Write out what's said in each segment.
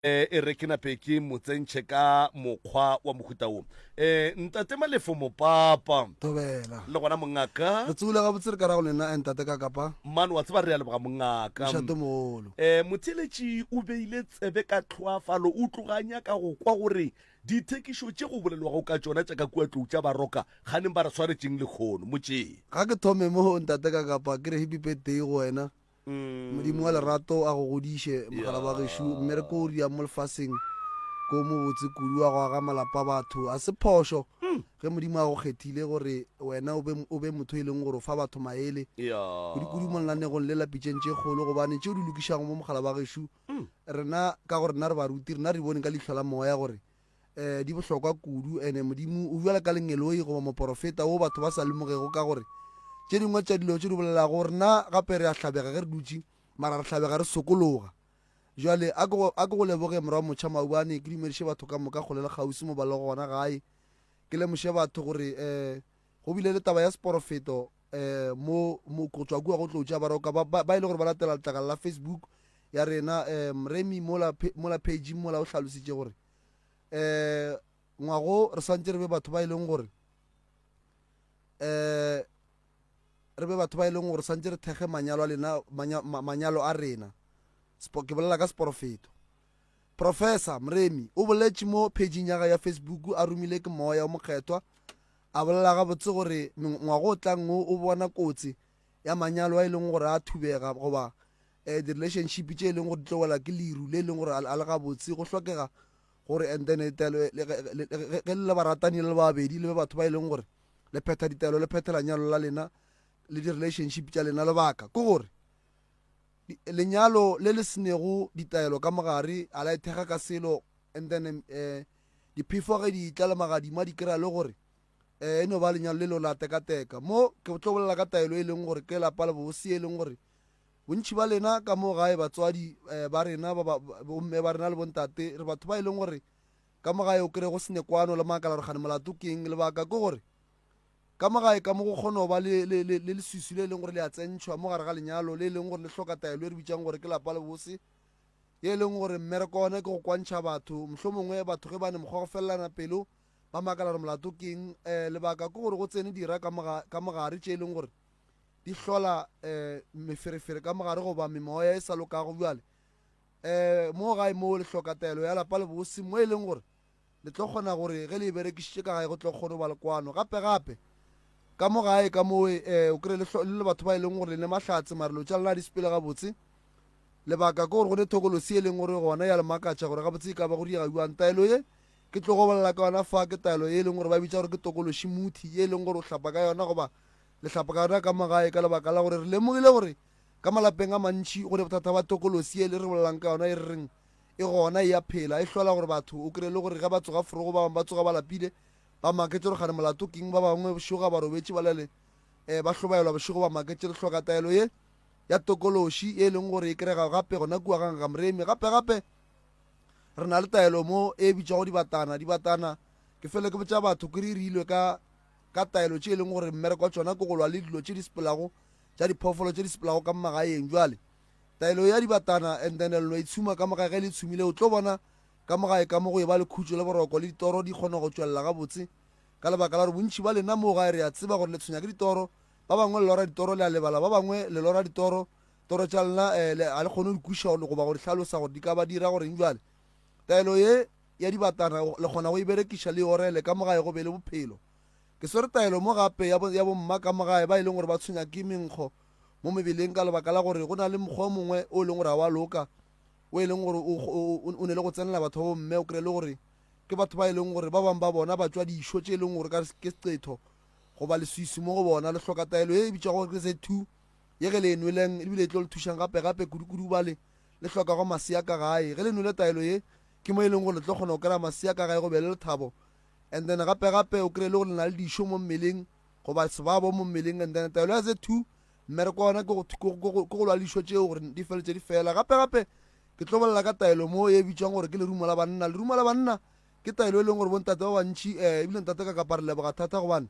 e re ke nape ke motsentšhe ka mokgwa wa mohuta o ntate Malefo Mopapa Tobela. le gona mongaka Re tsule ga botse re ka ra go lena entate ka kapa mane wa tseba re ya leboga mongaka mošate mogolo. motheletši o beile tsebe ka tlhoafalo o tloganya ka go kwa gore dithekišo tše go bolelwago ka tšona tša ka kua tlou tša baroka ganeng ba re swaretšeng le kgono motšee Ga ke thome mo ntate ka kapa ke re happy birthday go wena. Modimo wa lerato a go godiše mogala wa gešo mme re ko o ria mo lefaseng ko mo botse kudu wa go aga malapa a batho a se phošo ge modimo a go kgethile gore wena o be motho e leng gore o fa batho maele kudu mo lenanegong le lapitšeng tše kgolo gobane tšeo di lokišago mo mogala wa gešo rena ka gore rena re baruti rena re bone ka leitlho la moya gore di bohlokwa kudu ene modimo o bjala ka lengeloi goba moporofeta o batho ba sa lemogego ka gore tše dingwe tša dilo tše di bolelago rena gape re a tlhabega ge re dutse mara re tlhabega re sokologa jale a ke go leboge morago motšha maubane ke dumediše batho ka moka kgole le kgausi mo bale gona gae ke lemoše batho gore go bile le taba ya seporofeto mo go tswa kua go tlo tša baroka ba ile gore ba latela letlakala la Facebook ya rena mremi mola page mola o hlalošitše gore ngwago re swantse re be batho ba e leng gore re be batho ba e leng gore swantse re thege manyalo a rena ke bolela ka seporofeto. Professor Mremi o boletše mo pageng ya ya Facebook a romile ke moya o mokgethwa a bolela gabotse gore ngwago o tlang o bona kotsi ya manyalo a e leng gore a thubega goba di-relationship tše e leng gore di tlo wela ke liru le e leng gore a le gabotse go hlokega gore and then ge le baratani le babedi le be batho ba e leng gore le phetha ditaelo le phethela nyalo la lena le di-relationship tša lena lebaka ke gore lenyalo le le senego ditaelo ka mogare a la ethega ka selo and then diphefo ge di tla le magadima di kry-a le gore e no ba lenyalo le lo la teka-teka mo ke tlo bolela ka taelo e leng gore ke lapa le bobosi e leng gore bontši ba lena ka mo gae batswadi ba rena bomme ba rena le bontate re batho ba e leng gore ka mo gae o kry go senekwano le maakala re gane molato keng lebaka ke gore ka mogae ka mo go kgona go ba le leswiswi le e leng gore le a tsentšhwa mo gare ga lenyalo le e leng gore le hloka taelo e re bitsang gore ke lapa le bose ye e leng gore mmereko one ke go kwantšha batho mohlho mongwe batho ge ba ne mokgwa go felelana pelo ba makala re molato keng lebaka ke gore go tsene dira ka mogare tše e leng gore di hlola meferefere ka mogare goba memoya e sa lokago bjale mo gae mo le hloka taelo ya lapa le bose mo e leng gore le tlo kgona gore ge le e berekišitše ka gae go tlo kgone go ba lekwano gape ka mo gae ka mo o kry le batho ba e leng gore le mahlatse mare lo tša lena di sepele gabotse lebaka ke gore go ne thokolosi e leng gore gona ya le makatša gore gabotse e ka ba go diagaiwang taelo ye ke tlo go bolela ka yona fa ke taelo ye e leng gore ba bitša gore ke tokološi muthi ye e leng gore o hlapa ka yona goba le hlapa ka yona ka magae ka lebaka la gore re lemogile gore ka malapeng a mantši go ne bothata ba tokolosi e le re bolelang ka yona e re reng e gona e ya phela e hlola gore batho o kry le gore ga ba tsoga forogo ba bangwe ba tsoga ba lapile ba maketse gore gane molato keng ba bangwe bošoga ba robetše ba lele ba hlobaelwa bošogo ba maketse le hloka taelo ye ya tokološi e leng gore e kry-ga gape gona kua ga Mremi gape re na le taelo mo e bitšago dibatana ke fele ke botša batho ke re rilwe ka taelo tše e leng gore mmereko wa tšona ke go lwa le dilo tše di sepelago tša diphoofolo tše di sepelago ka magaeng jwale taelo ya dibatana and then lo itshuma ka mogae ge le tshumile o tlo bona ka mogae ka mo go e ba le khutšo le boroko le ditoro di kgona go tšwelela gabotse ka lebaka la gore bontši ba lena mo gae re a tseba gore le tshwenya ke ditoro ba bangwe le lora ditoro le a lebala ba bangwe le lora toro tša lena a le kgone go dikuša goba go di hlalosa gore di ka ba dira goreng jwale taelo ye ya dibatana le kgona go e berekiša le orele ka mogae go be le bophelo ke swere taelo mo gape ya bomma ka mogae ba e leng gore ba tshwenya ke menkgo mo mebeleng ka lebaka la gore go na le mokgwa o mongwe o e leng gore a wa loka o e leng gore o ne le go tsenela batho ba bomme o kry le gore ke batho ba e leng gore ba bangwe ba bona ba tswa dišo tše e leng gore ke seqetho goba leswiswi mo go bona le hloka taelo e bitša gore ke se2 ye ge le enweleng ebile e tlo le thušang gape kudu ba le hloka go masea ka gae ge le nwele taelo ye ke mo e leng gore le tlo kgona go kry-a masea ka gae go be le lethabo and then gape o kry le gore le na le dišo mo mmeleng goba sebabo mo mmeleng and then taelo ya se2 mmereko ona ke go lwa dišo tšeo gore di feletše di fela gape ke tlo bolela ka taelo mo e bitswang gore ke lerumo la banna ke taelo e leng gore bontate ba bantšhi ebile ntate ka kapa re leboga thata gobane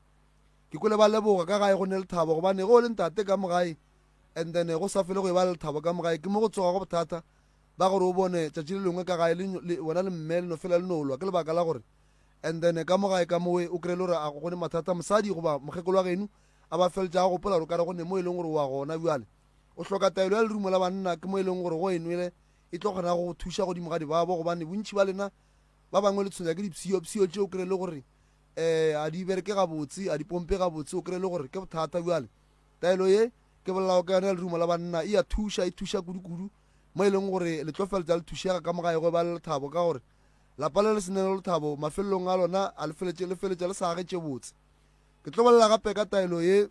ke kwele ba leboga ka gae go ne lethabo gobane go le ntate ka mogae and then go sa fele go e ba le lethabo ka mogae ke mo go tsoga go bothata ba gore o bone tšatši le lengwe ka gae wona le mme le no fela le nolwa ke lebaka la gore and then ka mo gae ka moe o kry-e le gore a go gone mathata mosadi goba mokgekolo wa geno a ba feletša go gopola gore ka re gonne mo e leng gore wa gona bjale o hloka taelo ya lerumo la banna ke mo e leng gore go enwele e tlo kgona go thuša godimo ga dibabo gobane bontšhi ba lena ba bangwe le tshwenya ke dipsio tšeo o kry-e le gore a di bereke gabotse a di pompe gabotse o kry-e le gore ke bothata bjale taelo ye ke bolelao ka yona ya lerumo la banna e thuša kudu-kudu mo e leng gore le tlo feletša le thušega ka mogae go ba le lethabo ka gore lapa le le sene le lethabo mafelelong a lona a le feletša le sa agetše botse ke tlo bolela gape ka taelo ye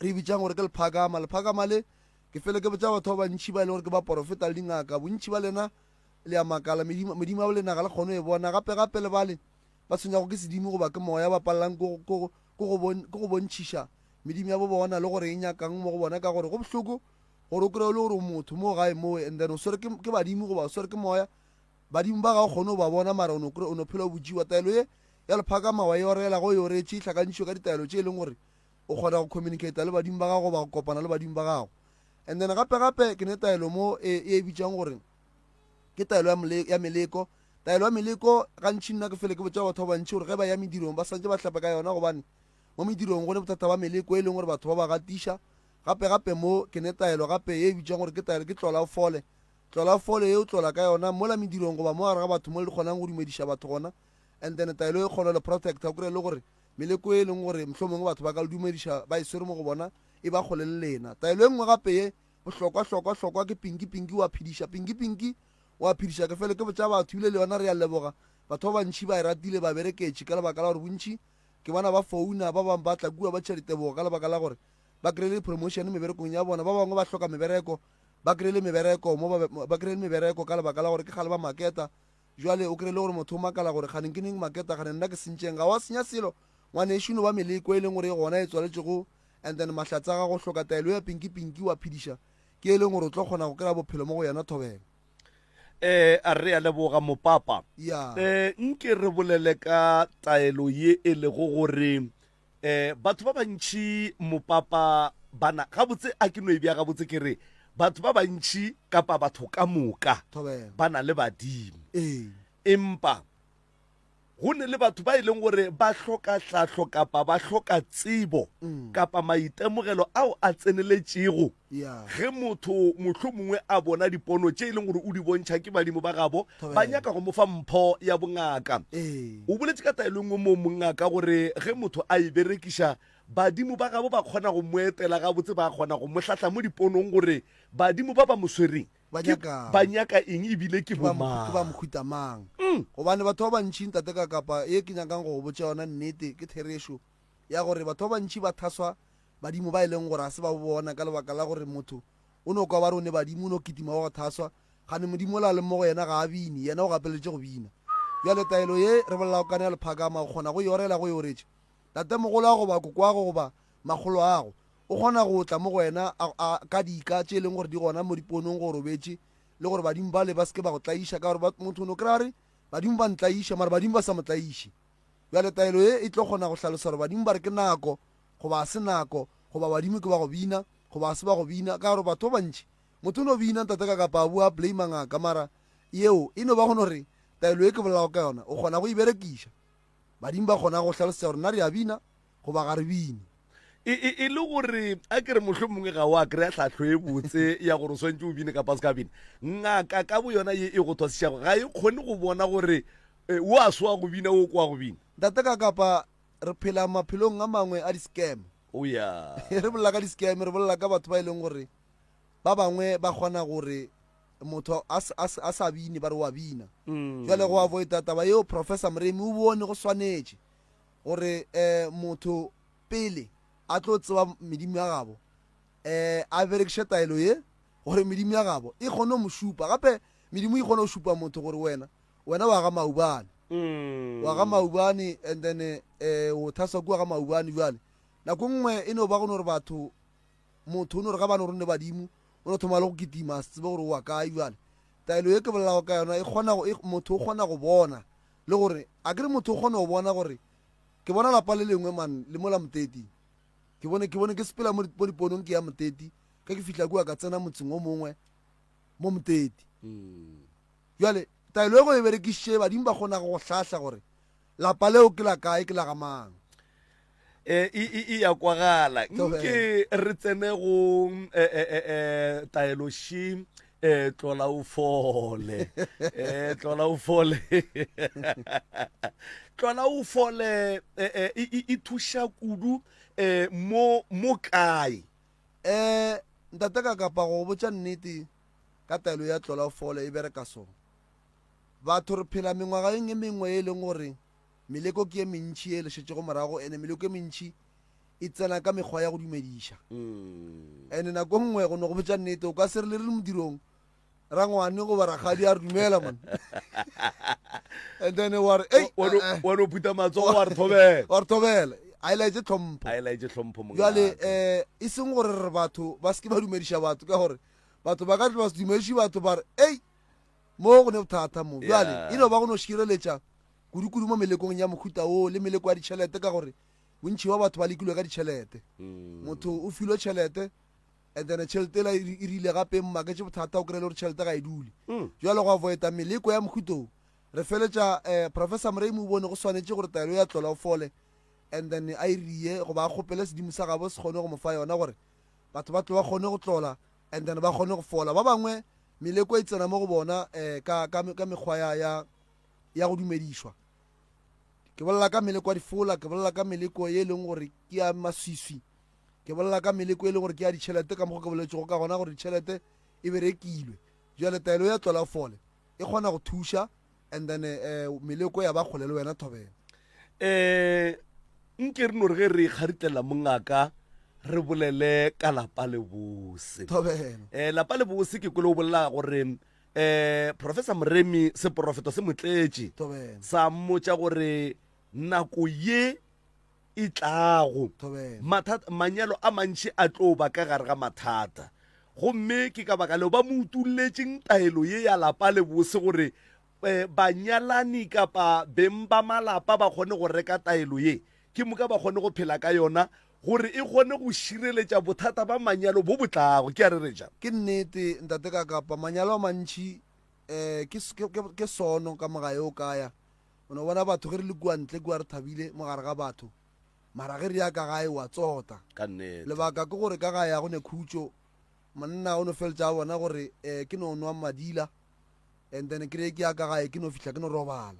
re bitsang gore ke lephakama le ke fele ke botsa batho ba bantšhi ba e le gore ke ba porofeta le dingaka bontšhi ba lena le a makala medimo a bolenaga le kgone e bona gape le bale ba tshwenyago ke sedimo goba ke moya ba palelang ko go bontšhiša medimo ya bo bona le gore e nyakang mo go bona ka gore go bohloko gore o kry-e le gore motho mo gae moo and then o swere ke badimo goba o swere ke moya badimo ba ga o kgone o ba bona mara o no phela o bojiwa taelo ye ya lephakama wa e orela go e oretše e tlhakantšhwe ka ditaelo tše e leng gore o kgona go communicata le badimo ba gago ba go kopana le badimo ba gago and then gape ke ne taelo mo e bitsang gore ke taelo ya meleko taelo ya meleko gantši nna ke fele ke botsa batho ba bantšhi gore ge ba ya medirong ba santse ba tlhapa ka yona gobane mo medirong go ne bothata ba meleko e leng gore batho ba ba gatiša gape mo ke ne taelo gape e bitsang gore ke taelo ke tlola fole ye o tlola ka yona mola medirong goba mo gare ga batho mo le kgonang go dumediša batho gona and then taelo e kgona le protecta o kry-e le gore meleko e leng gore mohlomongwe batho ba ka le dumediša ba e swere mo go bona e ba kgole le lena taelo e nngwe gape ye bohlokwa ke pinki wa phediša pinki wa phediša ke fele ke botsa batho ebile le yona re ya leboga batho ba bantšhi ba e ratile ba bereketše ka lebaka la gore bontšhi ke bona ba founa ba bangwe ba tla kua ba tšhelitebogo ka lebaka la gore ba kry-ile promotion meberekong ya bona ba bangwe ba hloka mebereko ba kry-ile mebereko ka lebaka la gore ke gale ba maketa jwale o kry-ile gore motho o makala gore kganeng ke neng maketa kganeng nna ke sentšeng ga wa senya selo ngwanešono ba meleko e leng gore e gona e tswaletšego and then mahlatsa ga go hloka taelo ya pinki wa phediša ke e leng gore o tlo kgona go kry-a bophelo mo go yona thobela a re ya leboga mopapa nke re bolele ka taelo ye e lego gore batho ba bantšhi mopapa bana gabotse a ke no e bja gabotse ke re batho ba bantšhi kapa batho ka moka ba na le badimo empa go ne le batho ba e leng gore ba hloka tlhahlo kapa ba hloka tsebo kapa maitemogelo ao a tseneletšego ge motho mohlomongwe a bona dipono tše e leng gore o di bontšha ke badimo ba gabo ba nyaka go mo fa mpho ya bongaka o boletše ka taelo ngwe mo mongaka gore ge motho a e berekiša badimo ba gabo ba kgona go moetela gabotse ba kgona go mohlahla mo diponong gore badimo ba ba mo swereng ba nyaka eng ebile ke ba mohuta mang gobane batho ba bantšhi ntate ka kapa e ke nyakang go go botsa yona nnete ke theresho ya gore batho ba bantšhi ba thaswa badimo ba e leng gore a se ba bona ka lebaka la gore motho o ne o kwa ba re o ne badimo o ne o kitima wa go thaswa gane modimo o la le mo go yena ga a bine yena o gapeletše go bina bjale taelo ye re bolela o kane ya lephakama o kgona go yorela go yoretše tate mogolo a goba kokwago goba magolo ago o kgona go tla mo go wena ka dika tše e leng gore di gona mo diponong go robetše le gore badimo ba le ba seke ba go tlaiša ka gore motho o ne o kry-a re badimo ba ntlaiša mara badimo ba sa mo tlaiše bjale taelo ye e tlo kgona go hlalosa gore badimo ba re ke nako goba a se nako goba badimo ke ba go bina goba a se ba go bina ka gore batho ba bantšhi motho o ne o bina ntate ka kapa a bua blame ngaka mara yeo e no ba gone gore taelo e ke bolelago ka yona o kgona go e berekiša badimo ba kgona go hlalosa gore nna re a bina goba ga re bine e le gore a kere mohlomongwe ga wa kry-a tlhatlho e botse ya gore o swantse o bine kapa se ka bine ngaka ka bo yona ye e go thwasišago ga e kgone go bona gore o a swa go bina o kwa go bina ntate ka kapa re phela maphelong a mangwe a di-scam re bolela ka di-scam re bolela ka batho ba e leng gore ba bangwe ba kgona gore motho a sa bine ba re wa bina jale go avoida taba yeo professor Mremi o bone go swanetše gore motho pele a tlo tseba medimo ya gabo a berekiše taelo ye gore medimo ya gabo e kgone go mo šupa gape medimo e kgone go šupa motho gore wena wa ga maubane and then o thaswa kua ga maubane bjale nako nngwe e no ba gone gore batho motho o ne gore ga bane gore ne badimo o ne thoma le go kitima se tsebe gore wa kae bjale taelo ye ke bolelago ka yona motho o kgona go bona le gore a kere motho o kgone go bona gore ke bona lapa le lengwe man le mola moteti ke bone ke sepela mo diponong ke ya moteti ka ke fihla kua ka tsena motseng o mongwe mo moteti jale taelo e go e berekišitše badimo ba kgona go hlahla gore lapa leo ke la kae ke la gamang e ya kwagala nke re tsene go taelo shi tlola o fole tlola o fole tlola o fole e thuša kudu mo kae ntate ka kapa go botša nnete ka taelo ya tlola o fole e bereka so batho re phela mengwageng e mengwe e leng gore meleko ke e mentši e lešetse go morago ene meleko e mentši e tsena ka mekgwa ya go dumediša ene nako nngwe go ne go botša nnete o ka se re le modirong ra ngwane goba rakgadi a re dumela man and then wa re wa no puta matsogo wa re thobela a e laetse tlhompho jale e seng gore re batho ba seke ba dumediša batho ka gore batho ba ka ba se dumediše batho ba re ei mo go ne bothata mo jale e no ba go no šireletša kudu-kudu mo melekong ya mohuta o le meleko ya ditšhelete ka gore bontšhi wa batho ba lekilwe ka ditšhelete motho o filwe tšhelete and then tšhelete ela e rile gape mmaketse bothata o kry-e le gore tšhelete ga e dule jalo go avoida meleko ya mohuto re feletša professor mrame o bone go swanetse gore taelo ya tlola o fole and then a e rie go ba kgopele sedimo sa gabo se kgone go mo fa yona gore batho ba tlo ba kgone go tlola and then ba kgone go fola ba bangwe meleko e tsena mo go bona ka mekgwa ya go dumedišwa ke bolela ka meleko ya difola ke bolela ka meleko ye e leng gore ke ya maswiswi ke bolela ka meleko e leng gore ke ya ditšhelete ka mokgwa ke boletsego ka gona gore ditšhelete e berekilwe jale taelo ya tlola fole e kgona go thuša and then meleko ya ba kgole le wena thobela nke re no re ge re ikgaritlela mongaka re bolele ka lapa le bose lapa le bose ke kole o bolela gore professor Mremi seprofeto se motletše sa mmotša gore nako ye e tlago manyalo a mantši a tlo ba ka gare ga mathata gomme ke ka baka leo ba mo utulletšeng taelo ye ya lapa le bose gore banyalani kapa beng ba malapa ba kgone go reka taelo ye ke moka ba kgone go phela ka yona gore e kgone go šireletša bothata ba manyalo bo botlago ke a re reja ke nnete ntate ka kapa manyalo a mantši ke sono ka mogae o kaya o ne bona batho ge re le kua ntle kua re thabile mo gare ga batho mara ge re ya ka gae wa tsota lebaka ke gore ka gae ya go ne khutšo monna o no feletša a bona gore ke no nwa madila and then ke re ke ya ka gae ke no fihla ke no robala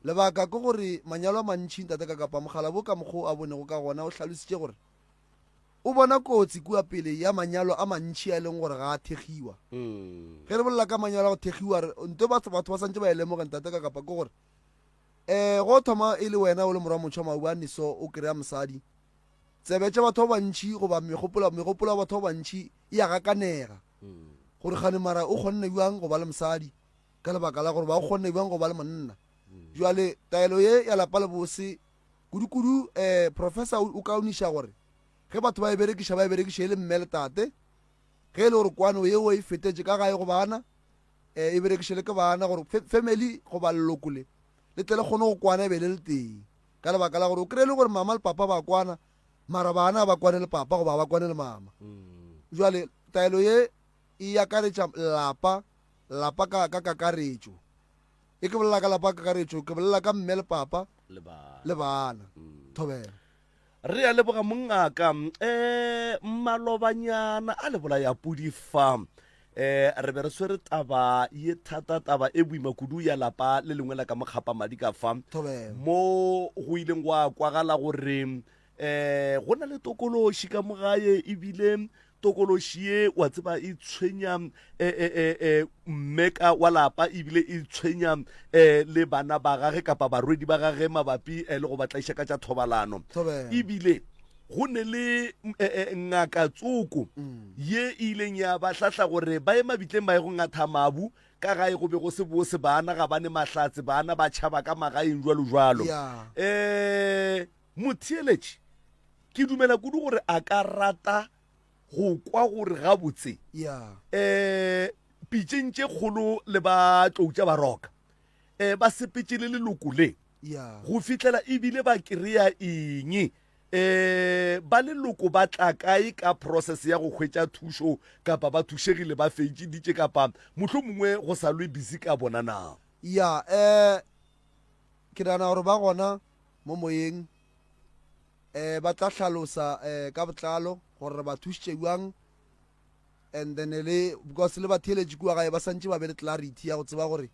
lebaka ke gore manyalo a mantši ntate ka kapa mogala bo ka mokgwa a bonego ka gona o tlhalositše gore o bona kotsi kua pele ya manyalo a mantši a e leng gore ga a thegiwa ge re bolela ka manyalo a go thegiwa nte batho ba santse ba e lemoge ntate ka kapa ke gore go thoma e le wena o le morwa motšha maubane so o kry-a mosadi tsebe tša batho ba bantšhi goba megopolo ya batho ba bantšhi e ya gakanega gore gane mara o kgonne bjang go ba le mosadi ka lebaka la gore ba o kgonne bjang go ba le monna jale taelo ye ya lapa le bose kudu-kudu professor o kaoniša gore ge batho ba e berekiša e le mme le tate ge e le gore kwano yeo e fetetše ka gae go bana e berekiše le ke bana gore family go ba lelokole le tle le kgone go kwana e be le teng ka lebaka la gore o kry-e le gore mama le papa ba kwana mara bana ba kwane le papa goba ba kwane le mama jale taelo ye e akaretša lapa ka kakaretšo e ke bolela ka lapa ka kakaretšo ke bolela ka mme le papa le bana thobela re ya leboga mongaka malobanyana a lebola ya pudi farm re be re swere taba ye thata taba e boima kudu ya lapa le lengwe la ka mokgapa madi ka fa mo go ileng go a kwagala gore go na le tokološi ka mogae ebile tokološi ye wa tseba e tshwenya mmeka wa lapa ebile e tshwenya le bana ba gage kapa barwedi ba gage mabapi le go batlaiša ka tša thobalano ebile go ne le ngaka tsoko ye ileng ya ba hlahla gore ba ema bitleng ba e go ngatha mabu ka gae go be go se bose bana ga bane mahlatse bana ba tšhaba ka magaeng jwalo motheeletši ke dumela kudu gore a ka rata go kwa gore ga botse pitšeng tše kgolo le ba tloutša ba roka ba sepetse le leloko le go fihlela ebile ba kry-a eng ba leloko ba tla kae ka process ya go hwetša thušo kapa ba thušegile ba fetšeditše kapa motlho mongwe go sa lwe busy ka bona na? ya ke nagana gore ba gona mo moyeng ba tla hlalosa ka botlalo gore ba thušitše jwang, and then because le batheeletši kua gae ba santše ba be le clarity ya go tseba gore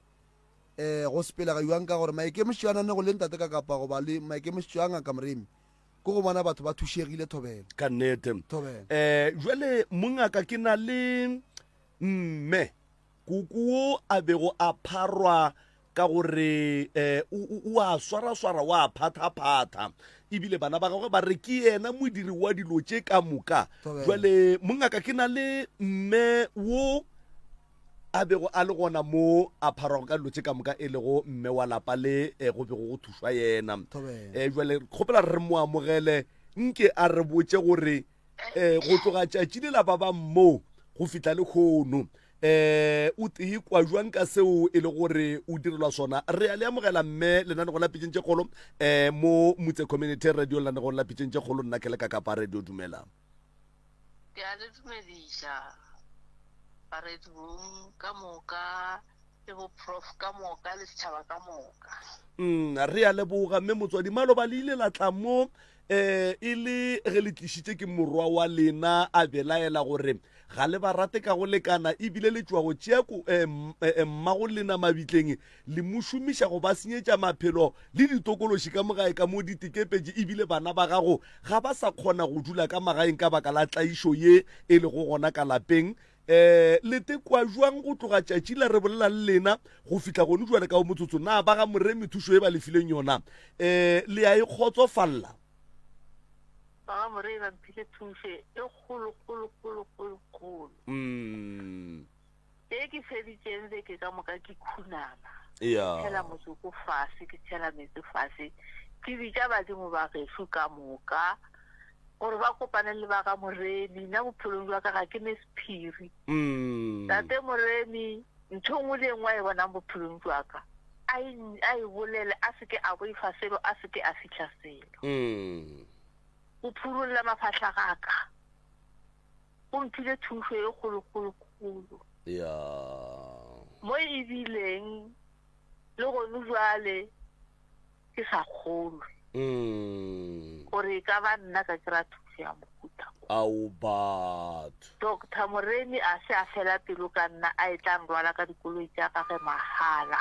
go sepelega jwang, ka gore maikemišetšo a nane go le ntate ka kapa goba le maikemišetšo a ngaka Moremi ko go bona batho ba thušegile thobela ka nnete. thobela. Jwale mongaka ke na le mme kukuo a bego a pharwa ka gore o a swara-swara o a phatha-phatha ebile bana ba gagwe ba re ke yena modiri wa dilo tše ka moka. Jwale mongaka ke na le mme wo a bego a le gona mo a pharwago ka dilo tše ka moka e lego mme wa lapa le go bego go thušwa yena. Jwale kgopela re mo amogele nke a re botse gore go tloga tšatši le lapa ba mmo go fitla le kgono o tee kwa jwang ka seo e le gore o direlwa sona. Re a le amogela mme lenanego la Pitšeng tše kgolo mo Motse Community Radio, lenanego la Pitšeng tše kgolo. Nna ke le ka kapa radio, dumela. Ke a le dumediša baredibong ka moka le bo prof ka moka le setšhaba ka moka. Re a leboga mme motswadi maloba le ile la tla mo e le ge le tlišitše ke morwa wa lena a belaela gore ga le ba rate ka go lekana ebile le tšwa go tšea mmago lena mabitleng le mo šomiša go ba senyetša maphelo le ditokološi ka mogae ka mo ditekepetše, ebile bana ba gago ga ba sa kgona go dula ka magaeng ka baka la tlaišo ye e le go gona ka lapeng. Le tekwa jwang go tloga tšatši la re bolela le lena go fihla gone jwale ka o motsotso na ba ga Moremi thušo e ba lefileng yona le a e kgotsofalla? Ba ga Moremi ba mphile thušo e kgolo. E ke feditšeng beke ka moka ke khunama, tšhela motsoko fase, ke tšhela metsi fase, ke bitša badimo ba gešo ka moka gore ba kopane le ba ga Moremi. Nna bophelong jwa ka ga ke ne sephiri. Tate Moremi ntho nngwe le nngwe a e bonang bophelong jwa ka a e bolele, a seke a boifa selo, a seke a fitlha selo. O phurolola mafahla ga ka, o mphile thušo e kgolo. Mo e bileng le gone jwale ke sa kgolwe gore ka ba nna ka kry-a thušo ya mohuta ao batho. Dr. Moremi a se a fela pelo ka nna a e tla nrwala ka dikoloi tša gage mahala.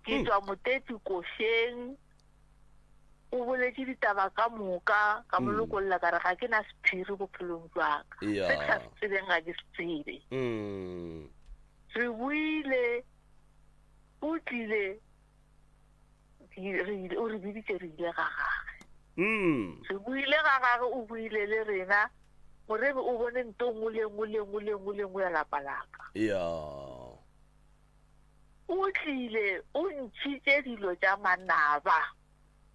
Ke tswa Moteti Košeng, o boletše ditaba ka moka ka molokolola ka re ga ke na sephiri bophelong jwa ka, se ke sa se tsebeng ga ke se tsebe. Re buile, o tlile o re biditše re ile ga gage. Re buile ga gage, o buile le rena Moremi o bone nto nngwe le nngwe ya lapa laka. O tlile o ntšhitše dilo tša manaba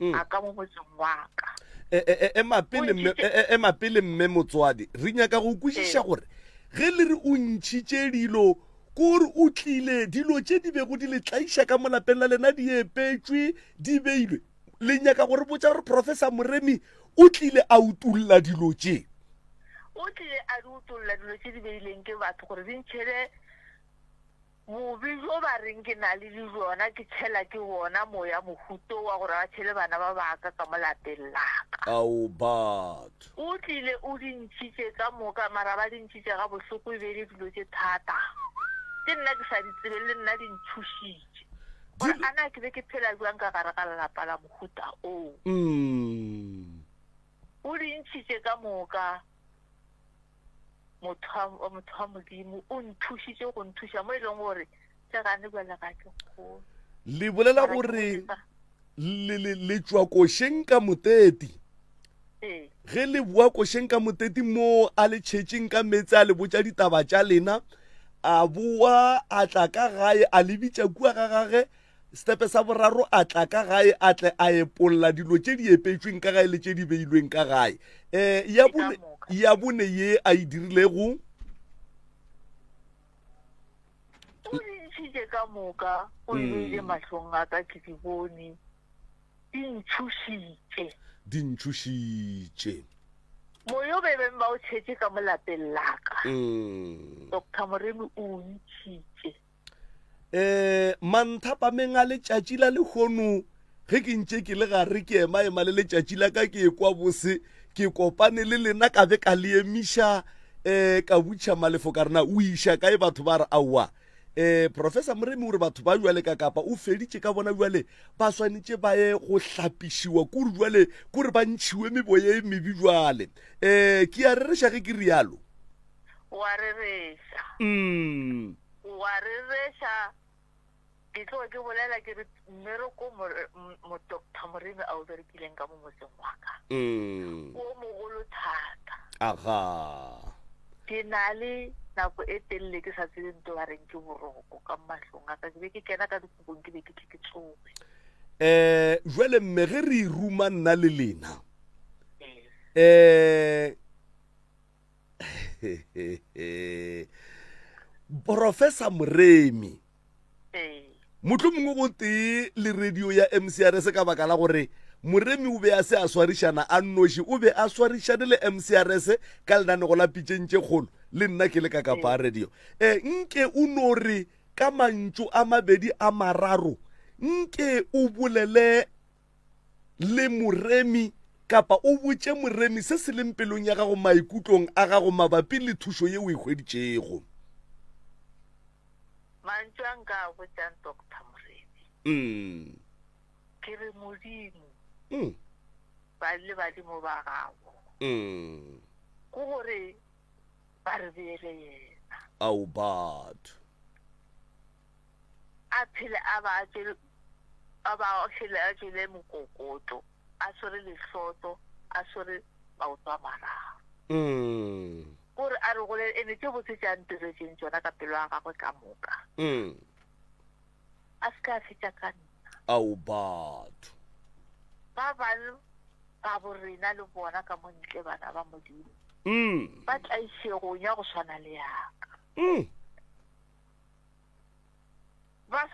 a ka mo motseng wa ka. Ema pele mme motswadi, re nyaka go kwešiša gore ge le re o ntšhitše dilo kore o tlile dilo tše di bego di le tlaiša ka molapeng la lena di epetšwe di beilwe, le nyaka gore botša gore Professor Moremi o tlile a utulla dilo tše? O tlile a di utulla dilo tše di beileng ke batho gore di ntšhele bobi jo ba reng ke na le dijona, ke tšhela ke bona moya mohuto wa gore ba tšhele bana ba baka ka molapeng laka. Ao batho. O tlile o di ntšhitše ka moka, mara ba di ntšhitše ga bohloko e be le dilo tše thata ke nna ke sa di tsebe, le nna di ntšhošitše gore ana ke be ke phela jwang ka gare ga lelapa la mohuta o di ntšhitše ka moka. Motho wa Modimo o nthušitše go nthuša mo e leng gore tša gane bjale ga ke kgolo. Le bolela gore le tšwa Košeng ka Moteti, ge le bua Košeng ka Moteti mo a le tšhetšeng ka metse a le botša ditaba tša lena, a boa a tla ka gae a le bitša kua ga gage, stepe sa boraro a tla ka gae a tle a epolola dilo tše di epetšweng ka gae le tše di beilweng ka gae. Ya bone ye a e dirilego o di ntšhitše ka moka, o beile mahlong a ka ke di bone, di ntšhošitše moyo bebeng ba o tšhetše ka molapeng laka Dr. Moremi o ntšhitše manthapameng a letšatši la lekgono ge ke ntše ke le gare ke ema le letšatši la ka ke kwa bose ke kopane le lena ka be ka le emiša ka butša malefo ka rena o iša kae batho ba re aowa Professor Moremi ore batho ba jwale ka kapa o feditše ka bona jwale ba swanetše ba ye go hlapišiwa kore jwale kore ba ntšhiwe meboye e mebi jwale ke a rereša ge ke rialo wa rereša ke tlo ke bolela ke re mmereko mo Dr. Moremi a o berekileng ka mo motseng wa ka o mogolo thata aga ke na le nako e telele ke sa tsebe nto ba reng ke boroko ka mahlong a ka ke be ke kena ka dikobong ke be ke tle ke tsoge jwale mme ge re iruma nna le lena Professor Moremi motho mongwe go tee le radio ya MCRS ka baka la gore Moremi o be a se a swarišana a nnoši o be a swarišane le MCRS ka lenanego la pitšentše kgolo le nna ke le ka kapa radio nke o no re ka mantšu a mabedi a mararo nke o bolele le Moremi kapa o botše Moremi se se leng pelong ya gago maikutlong a gago mabapi le thušo ye o e hweditšego mantšu a nka botšang Dr. Moremi ke re Modimo ba le badimo ba gago go gore ba re beele yena au batho a phele a ba phele a tšwele mokokotlo a swere lehlotlo a swere maoto a mararo gore a re gole ene tše botse tša ntiretseng tšona ka pelo ya gagwe ka moka a se ka fetša ka nna au batho ba bane ba borena le bona ka montle bana ba Modimo ba tlaišego nya go swana le yaka ba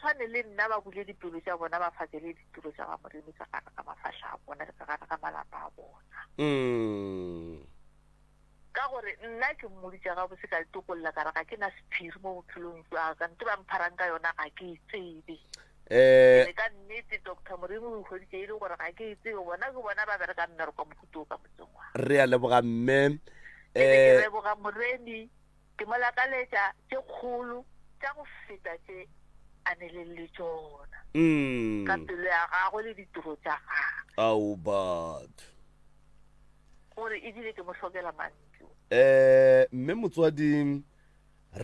swane le nna ba bule dipelo tša bona ba fatele ditiro tša ga Moremi ka gare ka mafahla a bona le ka gare ka malapa a bona ka gore nna ke mmoditša gabotse ka letokolola ka re ga ke na sephiri mo bophelong jwa ka nte ba mpharang ka yona ga ke e tsebe ka nnete Dr. Moremi o hweditše e le gore ga ke itse bona ke bona ba bereka mmereko mohuto ka motseng wa re a leboga mme ke leboga Moremi ke mo lakaletša tše kgolo tša go feta tše a neleng le tšona ka pelo ya gagwe le ditiro tša gagwe au batho gore e dile ke mo hlokela mantlo mme motswadi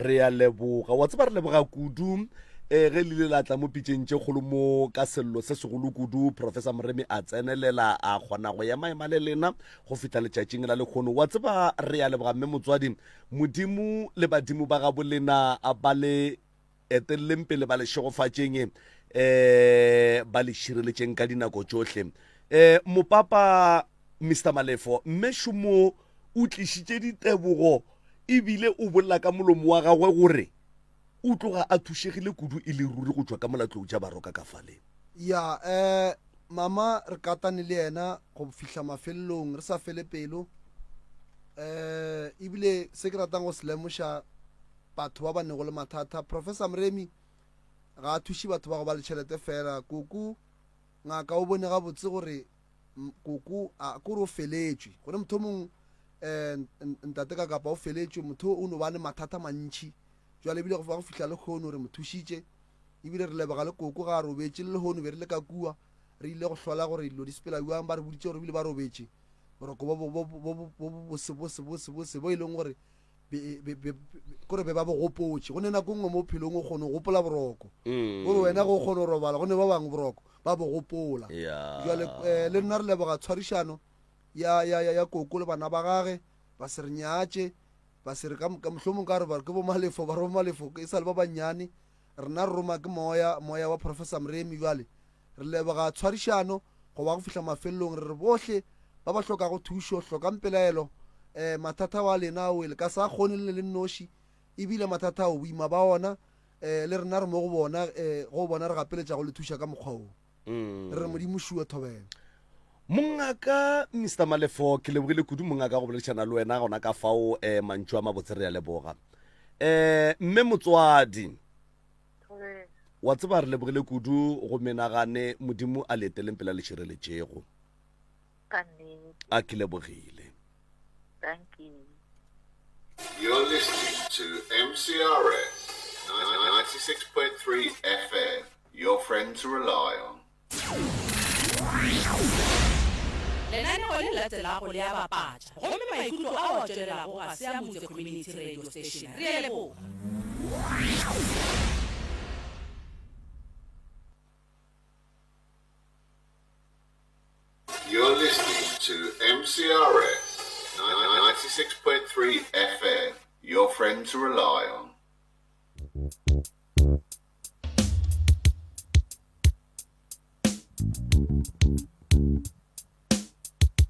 re a leboga wa tseba re leboga kudu ge le ile la tla mo pitšentše kgolo mo ka sello se segolo kudu Professor Moremi a tsenelela a kgona go ema le lena go fihla letšatšing la lekgono wa tseba re a leboga mme motswadi Modimo le badimo ba gabo lena a ba le eteleleng pele ba le šegofatšeng ba le šireletšeng ka dinako tšohle mopapa Mr. Malefo mme šomo o tlišitše ditebogo ebile o bolela ka molomo wa gagwe gore o tloga a thušegile kudu e le ruri go tšwa ka molatlong tša baroka ka faleng ya mama re katane le yena go fihla mafelelong re sa fele pelo ebile se ke ratang go se lemoša batho ba ba nego le mathata Professor Moremi ga a thuše batho ba go ba le tšhelete fela koko ngaka o bone gabotse gore koko kore o feletšwe gore motho mongwe ntate ka kapa o feletšwe motho o no ba le mathata mantšhi jwale ebile go fa go fihla le kgono re mo thušitše ebile re leboga le koko ga a robetše le lehono be re le ka kua re ile go hlola gore dilo di sepela buang ba re boditše gore ebile ba robetše boroko bosebose bo e leng gore kore be ba bo gopotše go ne nako nngwe mo phelong o kgone go gopola boroko gore wena go kgone go robala go ne ba bangwe boroko ba bo gopola jwale le nna re leboga tshwarišano ya koko le bana ba gage ba se re nyatše ba se re ka mohlomong ka re ke bo malefo ba re bo malefo e sa le ba bannyane rena re roma ke moya wa Professor Moremi jwale re leboga tshwarišano go ba go fihla mafelelong re re bohle ba ba hlokago thušo hlokang pelaelo mathata wa lena o le ka sa kgone le nnoši ebile mathata o boima ba ona le rena re mo go bona re gapeletša go le thuša ka mokgwa o re modimo šua thobela mongaka Mr Malefo ke lebogile kudu mongaka go boledišana le wena gona ka fao mantšu a mabotse re ya leboga mme motswadi wa tseba re lebogile kudu go menagane modimo a leeteleng pela le šireletšego a ke lebogile. Thank you. You're listening to MCRS 96.3 FM, your friend to rely on. lenaneo le latelago le a bapatša gomme maikutlo a o tšwelelago ga se a Motse Community Radio Station re a leboga. You're listening to MCRS 96.3 FM, your friend to rely on.